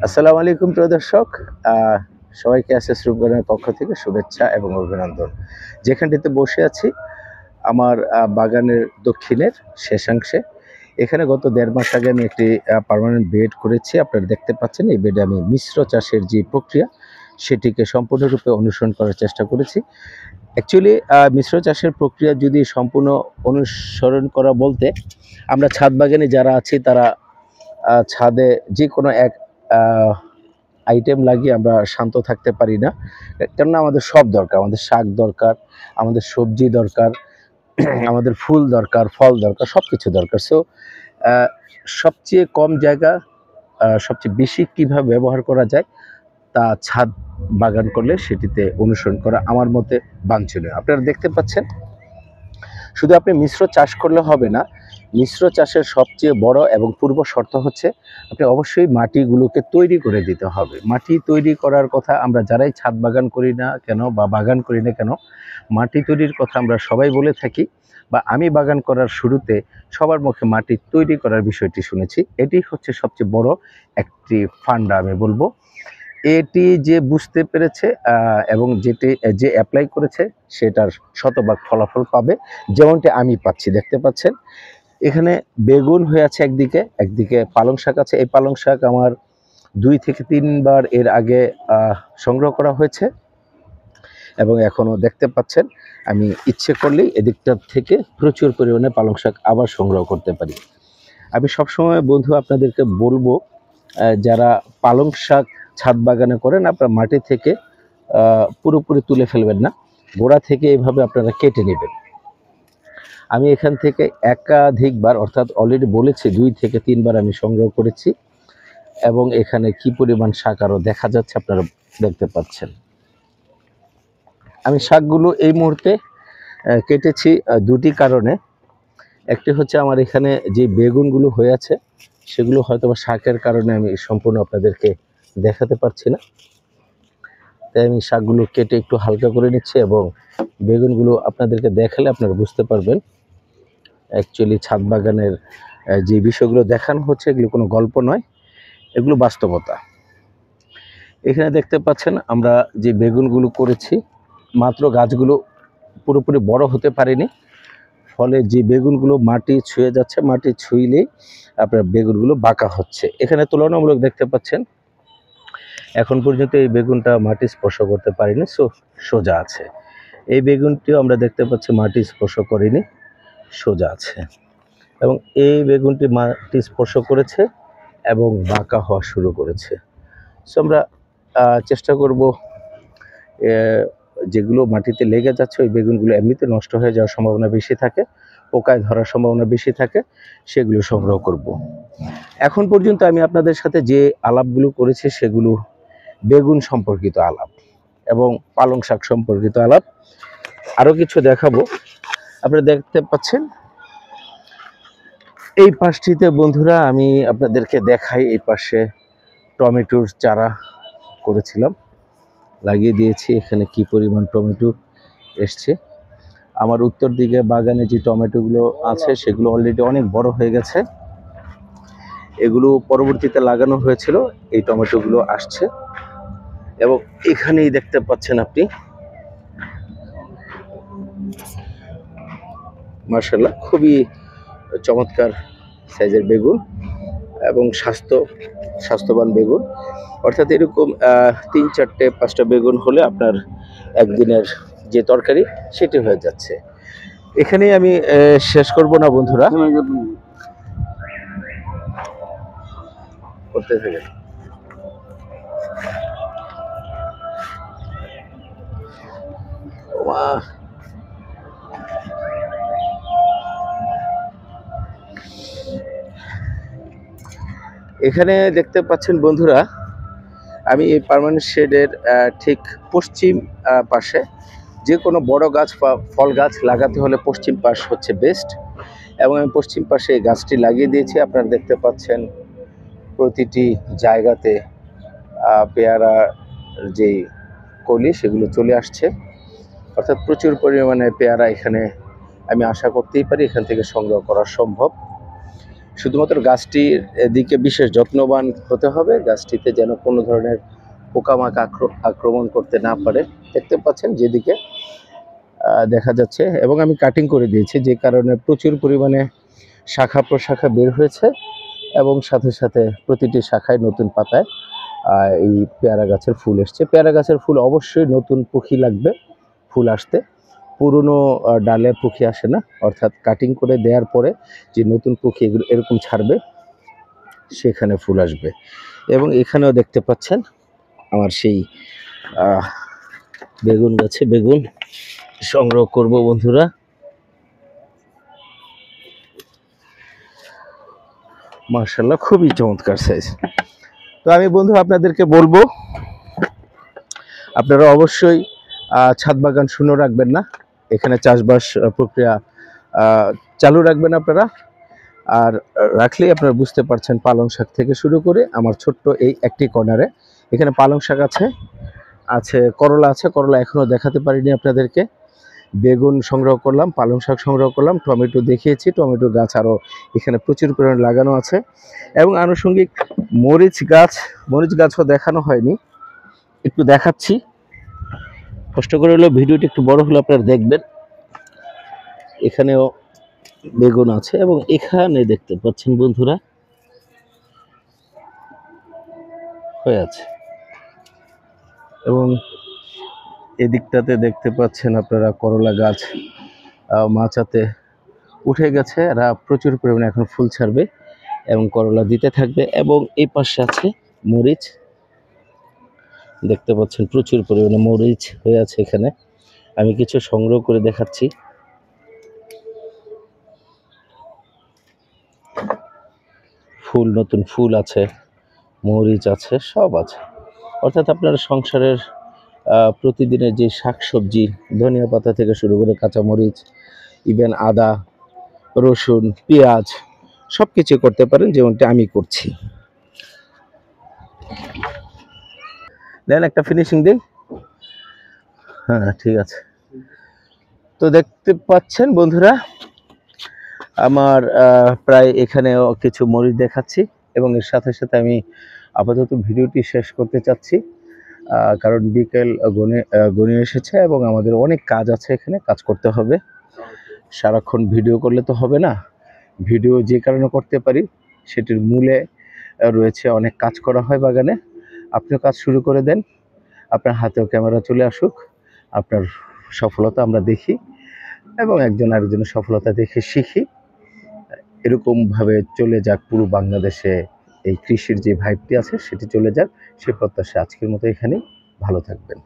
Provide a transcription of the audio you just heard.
আসসালামু আলাইকুম প্রিয় দর্শক। আহ, সবাইকে এসএস রূপগণের পক্ষ থেকে শুভেচ্ছা এবং অভিনন্দন। যেখানটিতে বসে আছি আমার বাগানের দক্ষিণের শেষাংশে। এখানে গত ১.৫ মাস আগে আমি একটি পার্মানেন্ট বেড করেছি। আপনারা দেখতে পাচ্ছেন এই বেডে আমি মিশ্র চাষের যে প্রক্রিয়া সেটিকে সম্পূর্ণরূপে অনুসরণ করার চেষ্টা করেছি। অ্যাকচুয়ালি মিশ্র চাষের প্রক্রিয়া যদি সম্পূর্ণ অনুসরণ করা বলতে, আমরা ছাদ বাগানে যারা আছি তারা ছাদে যে কোনো এক আইটেম লাগিয়ে আমরা শান্ত থাকতে পারি না। কেননা আমাদের সব দরকার, আমাদের শাক দরকার, আমাদের সবজি দরকার, আমাদের ফুল দরকার, ফল দরকার, সব কিছু দরকার। সো সবচেয়ে কম জায়গা সবচেয়ে বেশি কীভাবে ব্যবহার করা যায় তা ছাদ বাগান করলে সেটিতে অনুসরণ করা আমার মতে বাঞ্ছনীয়। আপনারা দেখতে পাচ্ছেন, শুধু আপনি মিশ্র চাষ করলে হবে না। মিশ্র চাষের সবচেয়ে বড় এবং পূর্ব শর্ত হচ্ছে আপনি অবশ্যই মাটিগুলোকে তৈরি করে দিতে হবে। মাটি তৈরি করার কথা আমরা যারাই ছাদ বাগান করি না কেন বা বাগান করি না কেন, মাটি তৈরির কথা আমরা সবাই বলে থাকি, বা আমি বাগান করার শুরুতে সবার মুখে মাটি তৈরি করার বিষয়টি শুনেছি। এটি হচ্ছে সবচেয়ে বড় একটি ফান্ডা আমি বলবো। এটি যে বুঝতে পেরেছে এবং যে অ্যাপ্লাই করেছে সেটার শতভাগ ফলাফল পাবে, যেমনটি আমি পাচ্ছি। দেখতে পাচ্ছেন এখানে বেগুন হয়ে আছে একদিকে, একদিকে পালং শাক আছে। এই পালং শাক আমার ২ থেকে ৩ বার এর আগে সংগ্রহ করা হয়েছে এবং এখনও দেখতে পাচ্ছেন আমি ইচ্ছে করলেই এদিকটা থেকে প্রচুর পরিমাণে পালং শাক আবার সংগ্রহ করতে পারি। আমি সবসময় বন্ধু আপনাদেরকে বলবো, যারা পালং শাক ছাদ বাগানে করেন আপনারা মাটি থেকে পুরোপুরি তুলে ফেলবেন না, গোড়া থেকে এইভাবে আপনারা কেটে নেবেন। আমি এখান থেকে একাধিকবার, অর্থাৎ অলরেডি বলেছি ২ থেকে ৩ বার আমি সংগ্রহ করেছি এবং এখানে কি পরিমাণ শাক আরও দেখা যাচ্ছে আপনারা দেখতে পাচ্ছেন। আমি শাকগুলো এই মুহূর্তে কেটেছি দুটি কারণে। একটি হচ্ছে আমার এখানে যে বেগুনগুলো হয়ে আছে সেগুলো হয়তো বা শাকের কারণে আমি সম্পূর্ণ আপনাদেরকে দেখাতে পারছি না, তাই আমি শাকগুলো কেটে একটু হালকা করে নিচ্ছি এবং বেগুনগুলো আপনাদেরকে দেখালে আপনারা বুঝতে পারবেন অ্যাকচুয়ালি ছাদ বাগানের যে বিষয়গুলো দেখানো হচ্ছে এগুলো কোনো গল্প নয়, এগুলো বাস্তবতা। এখানে দেখতে পাচ্ছেন আমরা যে বেগুনগুলো করেছি, মাত্র গাছগুলো পুরোপুরি বড় হতে পারেনি, ফলে যে বেগুনগুলো মাটি ছুঁয়ে যাচ্ছে, মাটি ছুঁইলেই আপনার বেগুনগুলো বাঁকা হচ্ছে। এখানে তুলনামূলক দেখতে পাচ্ছেন এখন পর্যন্ত এই বেগুনটা মাটি স্পর্শ করতে পারিনি, সোজা আছে। এই বেগুনটিও আমরা দেখতে পাচ্ছি মাটি স্পর্শ করিনি, সোজা আছে, এবং এই বেগুনটি মাটি স্পর্শ করেছে এবং বাঁকা হওয়া শুরু করেছে। সো আমরা চেষ্টা করব যেগুলো মাটিতে লেগে যাচ্ছে ওই বেগুনগুলো এমনিতে নষ্ট হয়ে যাওয়ার সম্ভাবনা বেশি থাকে, পোকায় ধরার সম্ভাবনা বেশি থাকে, সেগুলো সংগ্রহ করব। এখন পর্যন্ত আমি আপনাদের সাথে যে আলাপগুলো করেছি সেগুলো বেগুন সম্পর্কিত আলাপ এবং পালং শাক সম্পর্কিত আলাপ। আরও কিছু দেখাবো। আপনারা দেখতে পাচ্ছেন এই পাশটিতে বন্ধুরা আমি আপনাদেরকে দেখাই, এই পাশে টমেটোর চারা করেছিলাম, লাগিয়ে দিয়েছি। এখানে কি পরিমাণ টমেটো এসছে। আমার উত্তর দিকে বাগানে যে টমেটোগুলো আছে সেগুলো অলরেডি অনেক বড় হয়ে গেছে, এগুলো পরবর্তীতে লাগানো হয়েছিল, এই টমেটোগুলো আসছে। এবং এখানেই দেখতে পাচ্ছেন আপনি মাশাআল্লাহ খুবই চমৎকার সাইজের বেগুন এবং স্বাস্থ্যবান বেগুন। অর্থাৎ এরকম ৩, ৪টে, ৫টা বেগুন হলে আপনার একদিনের যে তরকারি সেটি হয়ে যাচ্ছে। এখানেই আমি শেষ করব না বন্ধুরা, করতে থাকে। এখানে দেখতে পাচ্ছেন বন্ধুরা, আমি এই পার্মানেন্ট শেডের ঠিক পশ্চিম পাশে যে কোনো বড় গাছ বা ফল গাছ লাগাতে হলে পশ্চিম পাশ হচ্ছে বেস্ট, এবং আমি পশ্চিম পাশে এই গাছটি লাগিয়ে দিয়েছি। আপনারা দেখতে পাচ্ছেন প্রতিটি জায়গাতে পেয়ারার যেই কলি সেগুলো চলে আসছে, অর্থাৎ প্রচুর পরিমাণে পেয়ারা এখানে আমি আশা করতেই পারি এখান থেকে সংগ্রহ করা সম্ভব। শুধুমাত্র গাছটির দিকে বিশেষ যত্নবান হতে হবে, গাছটিতে যেন কোনো ধরনের পোকামাকড় আক্রমণ করতে না পারে। দেখতে পাচ্ছেন যেদিকে দেখা যাচ্ছে, এবং আমি কাটিং করে দিয়েছি, যে কারণে প্রচুর পরিমাণে শাখা প্রশাখা বের হয়েছে এবং সাথে সাথে প্রতিটি শাখায় নতুন পাতায় এই পেয়ারা গাছের ফুল এসছে। পেয়ারা গাছের ফুল অবশ্যই নতুন পুঁখি লাগবে ফুল আসতে, পুরনো ডালে পুঁখি আসে না, অর্থাৎ কাটিং করে দেওয়ার পরে যে নতুন পুঁখি এগুলো এরকম ছাড়বে সেখানে ফুল আসবে। এবং এখানেও দেখতে পাচ্ছেন আমার সেই বেগুন গাছে বেগুন সংগ্রহ করব বন্ধুরা। মাশাআল্লাহ, খুবই চমৎকার সাইজ। তো আমি বন্ধু আপনাদেরকে বলবো, আপনারা অবশ্যই ছাদ বাগান শূন্য রাখবেন না, এখানে চাষবাস প্রক্রিয়া চালু রাখবেন আপনারা। আর রাখলেই আপনারা বুঝতে পারছেন, পালং শাক থেকে শুরু করে আমার ছোট্ট এই একটি কর্নারে এখানে পালং শাক আছে করলা আছে, করলা এখনো দেখাতে পারিনি আপনাদেরকে। বেগুন সংগ্রহ করলাম, পালং শাক সংগ্রহ করলাম, টমেটো দেখিয়েছি, টমেটো গাছ আরও এখানে প্রচুর পরিমাণে লাগানো আছে, এবং আনুষঙ্গিক মরিচ গাছও দেখানো হয়নি, একটু দেখাচ্ছি। কষ্ট করে হলো ভিডিওটি একটু বড় হলে আপনারা দেখবেন। এখানেও বেগুন আছে এবং এখানে দেখতে পাচ্ছেন বন্ধুরা হয়ে আছে, এবং এদিকটাতে দেখতে পাচ্ছেন আপনারা করলা গাছ মাচাতে উঠে গেছে, এরা প্রচুর পরিমাণে এখন ফুল ছাড়বে এবং করলা দিতে থাকবে। এবং এই পাশে আছে মরিচ, দেখতে পাচ্ছেন প্রচুর পরিমাণে মরিচ হয়ে আছে এখানে। আমি কিছু সংগ্রহ করে দেখাচ্ছি। ফুল, নতুন ফুল আছে, মরিচ আছে, সব আছে। অর্থাৎ আপনার সংসারের প্রতিদিনের যে শাকসবজি, ধনিয়া পাতা থেকে শুরু করে কাঁচামরিচ, ইভেন আদা, রসুন, পেঁয়াজ সব কিছু করতে পারেন, যেমনটা আমি করছি। দেন একটা ফিনিশিং দিন। হ্যাঁ, ঠিক আছে। তো দেখতে পাচ্ছেন বন্ধুরা, আমার প্রায় এখানেও কিছু মরিচ দেখাচ্ছি, এবং এর সাথে সাথে আমি আপাতত ভিডিওটি শেষ করতে চাচ্ছি, কারণ বিকেল গনিয়ে এসেছে এবং আমাদের অনেক কাজ আছে, এখানে কাজ করতে হবে। সারাক্ষণ ভিডিও করলে তো হবে না, ভিডিও যে কারণে করতে পারি সেটির মূলে রয়েছে অনেক কাজ করা হয় বাগানে। আপনিও কাজ শুরু করে দেন, আপনার হাতেও ক্যামেরা চলে আসুক, আপনার সফলতা আমরা দেখি এবং একজন আরেকজনের সফলতা দেখে শিখি। এরকমভাবে চলে যাক পুরো বাংলাদেশে, এই কৃষির যে ভাইবটি আছে সেটি চলে যাক, সে প্রত্যাশা আজকের মতো এখানেই। ভালো থাকবেন।